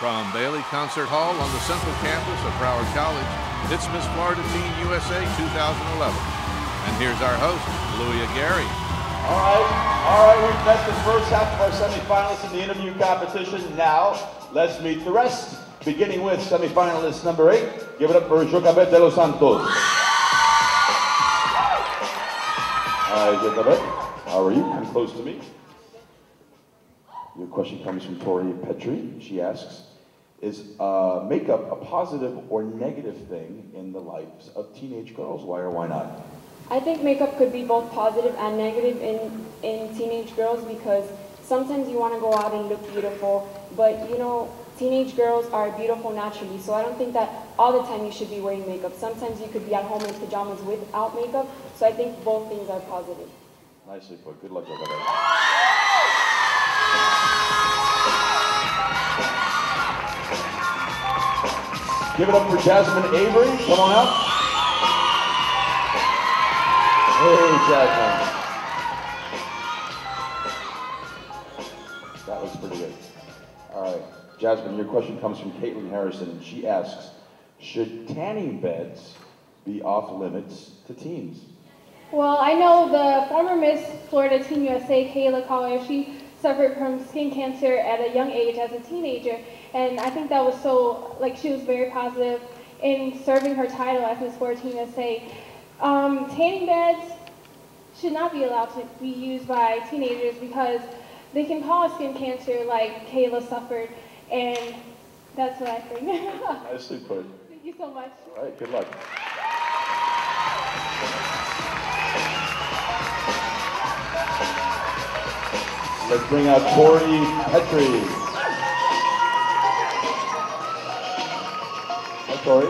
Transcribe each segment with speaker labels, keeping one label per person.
Speaker 1: From Bailey Concert Hall on the central campus of Broward College, it's Miss Florida Teen USA 2011. And here's our host, Louis Aguirre.
Speaker 2: All right, we've met the first half of our semifinalists in the interview competition. Now, let's meet the rest. Beginning with semifinalist number 8. Give it up for Jocabet de los Santos. Hi, Jocabet. How are you? Come close to me. Your question comes from Tori Petrie. She asks, is makeup a positive or negative thing in the lives of teenage girls? Why or why not?
Speaker 3: I think makeup could be both positive and negative in teenage girls because sometimes you want to go out and look beautiful, but you know, teenage girls are beautiful naturally, so I don't think that all the time you should be wearing makeup. Sometimes you could be at home in pajamas without makeup, so I think both things are positive.
Speaker 2: Nicely put. Good luck, Jocabet. Give it up for Jasmine Avery. Come on out. Hey, Jasmine. That was pretty good. All right. Jasmine, your question comes from Caitlin Harrison, and she asks, should tanning beds be off limits to teens?
Speaker 4: Well, I know the former Miss Florida Teen USA, Kayla Collier, she suffered from skin cancer at a young age as a teenager. And I think that was so, like, she was very positive in serving her title as Miss Florida Teen USA. Tanning beds should not be allowed to be used by teenagers because they can cause skin cancer like Kayla suffered. And that's what I think.
Speaker 2: Nicely put.
Speaker 4: Thank you so much.
Speaker 2: All right, good luck. Let's bring out Tori Petrie. Hi, Tori.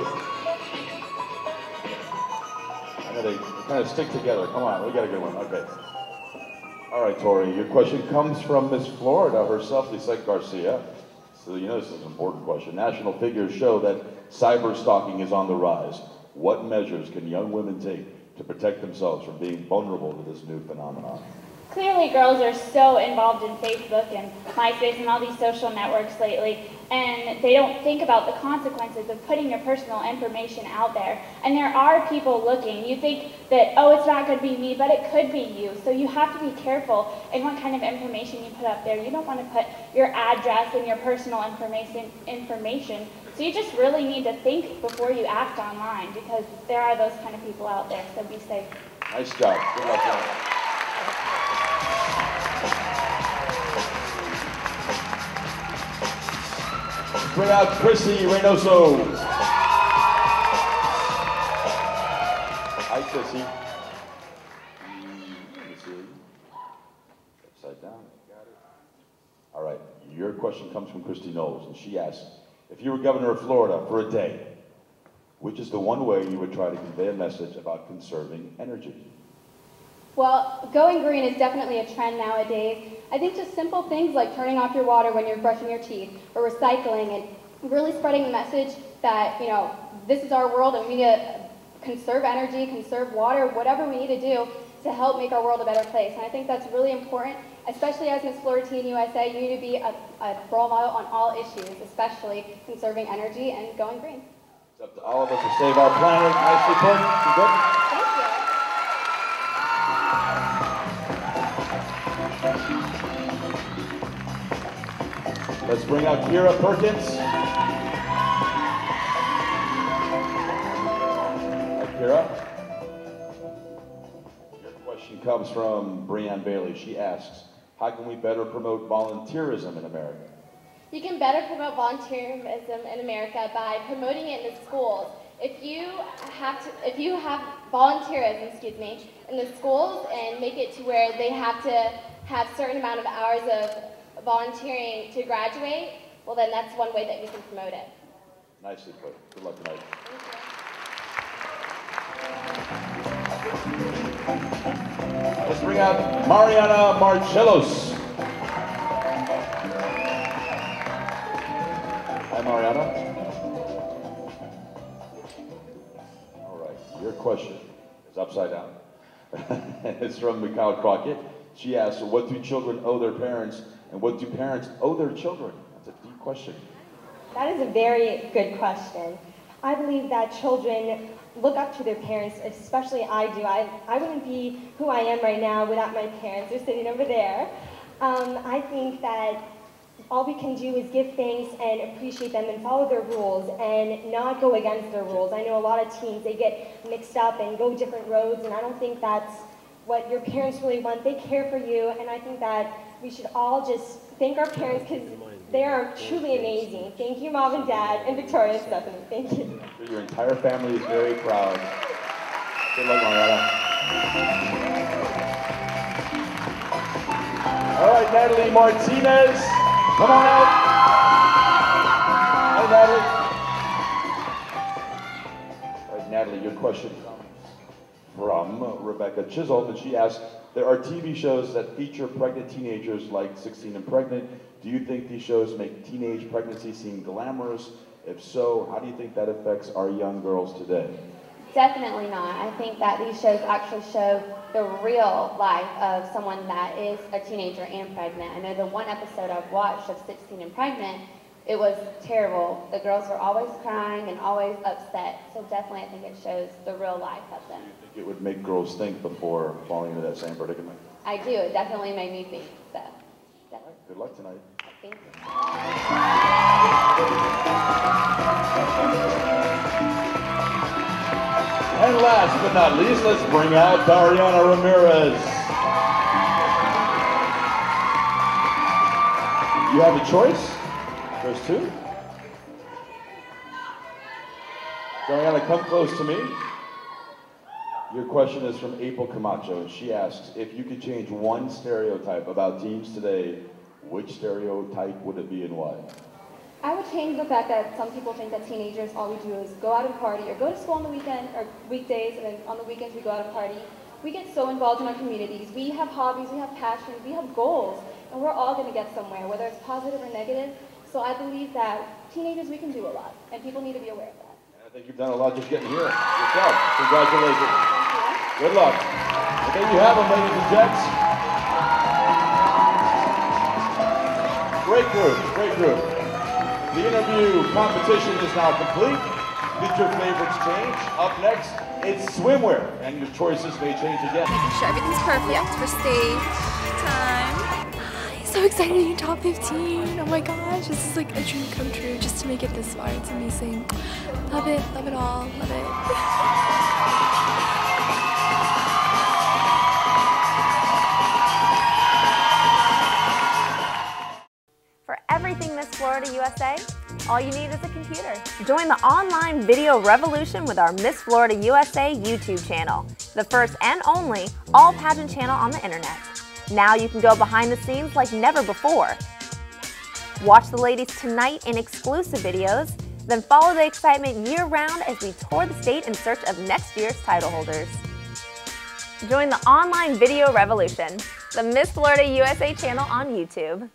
Speaker 2: I know they kind of stick together. Come on, we got a good one. Okay. All right, Tori, your question comes from Miss Florida herself, Lisette Garcia. So you know this is an important question. National figures show that cyber stalking is on the rise. What measures can young women take to protect themselves from being vulnerable to this new phenomenon?
Speaker 5: Clearly, girls are so involved in Facebook and MySpace and all these social networks lately, and they don't think about the consequences of putting your personal information out there. And there are people looking. You think that, oh, it's not going to be me, but it could be you. So you have to be careful in what kind of information you put up there. You don't want to put your address and your personal information. So you just really need to think before you act online because there are those kind of people out there, so be safe.
Speaker 2: Nice job. Good luck, John. Bring out Chrissy Reynoso. Hi, Chrissy. Let me see. Upside down. Got it. All right. Your question comes from Christy Knowles, and she asks, if you were governor of Florida for a day, which is the one way you would try to convey a message about conserving energy?
Speaker 4: Well, going green is definitely a trend nowadays. I think just simple things like turning off your water when you're brushing your teeth or recycling and really spreading the message that, you know, this is our world and we need to conserve energy, conserve water, whatever we need to do to help make our world a better place. And I think that's really important, especially as Miss Florida Teen USA. You need to be a role model on all issues, especially conserving energy and going green.
Speaker 2: It's up to all of us to save our planet. Nicely put. You good?
Speaker 4: Thank you.
Speaker 2: Let's bring out Kira Perkins. Hi, Kira. Your question comes from Breanne Bailey. She asks, how can we better promote volunteerism in America?
Speaker 6: You can better promote volunteerism in America by promoting it in the schools. If you have volunteerism, in the schools and make it to where they have to have a certain amount of hours of volunteering to graduate, well then that's one way that you can promote it.
Speaker 2: Nicely put. Good luck tonight. Let's bring out Mariana Marcellos. Hi, Mariana. All right, your question is upside down. It's from Mikhail Crockett. She asks, what do children owe their parents, and what do parents owe their children? That's a deep question.
Speaker 7: That is a very good question. I believe that children look up to their parents, especially I do. I wouldn't be who I am right now without my parents. They're sitting over there. I think that all we can do is give thanks and appreciate them and follow their rules and not go against their rules. I know a lot of teens, they get mixed up and go different roads, and I don't think that's what your parents really want. They care for you, and I think that we should all just thank our parents because they are truly amazing. Thank you, Mom and Dad, and Victoria and Stephanie. Thank you.
Speaker 2: Your entire family is very proud. Good luck, Marietta. All right, Natalie Martinez, come on out. Hi, Natalie. All right, Natalie, your question comes from Rebecca Chisholm, and she asks, there are TV shows that feature pregnant teenagers like 16 and Pregnant. Do you think these shows make teenage pregnancy seem glamorous? If so, how do you think that affects our young girls today?
Speaker 4: Definitely not. I think that these shows actually show the real life of someone that is a teenager and pregnant. I know the one episode I've watched of 16 and Pregnant, it was terrible. The girls were always crying and always upset. So definitely I think it shows the real life of them.
Speaker 2: Do you think it would make girls think before falling into that same predicament?
Speaker 4: I do. It definitely made me think. So, definitely.
Speaker 2: All right, good luck tonight.
Speaker 4: Thank you.
Speaker 2: And last but not least, let's bring out Dariana Ramirez. You have a choice. There's two. Dariana, come close to me. Your question is from April Camacho, and she asks, if you could change one stereotype about teens today, which stereotype would it be and why?
Speaker 3: I would change the fact that some people think that teenagers, all we do is go out and party or go to school on the weekend or weekdays, and then on the weekends we go out and party. We get so involved in our communities. We have hobbies, we have passions, we have goals, and we're all going to get somewhere, whether it's positive or negative. So I believe that teenagers, we can do a lot, and people need to be aware of that.
Speaker 2: I think you've done a lot just getting here yourself. Congratulations. Good luck. And there you have them, ladies and gents. Great group, great group. The interview competition is now complete. Did your favorites change? Up next, it's swimwear, and your choices may change again.
Speaker 8: Making sure everything's perfect for stage time. So excited to be top 15. Oh my gosh, this is like a dream come true just to make it this far. It's amazing. Love it all, love it.
Speaker 9: For everything Miss Florida USA, all you need is a computer. Join the online video revolution with our Miss Florida USA YouTube channel, the first and only all pageant channel on the internet. Now you can go behind the scenes like never before. Watch the ladies tonight in exclusive videos, then follow the excitement year-round as we tour the state in search of next year's title holders. Join the online video revolution, the Miss Florida USA channel on YouTube.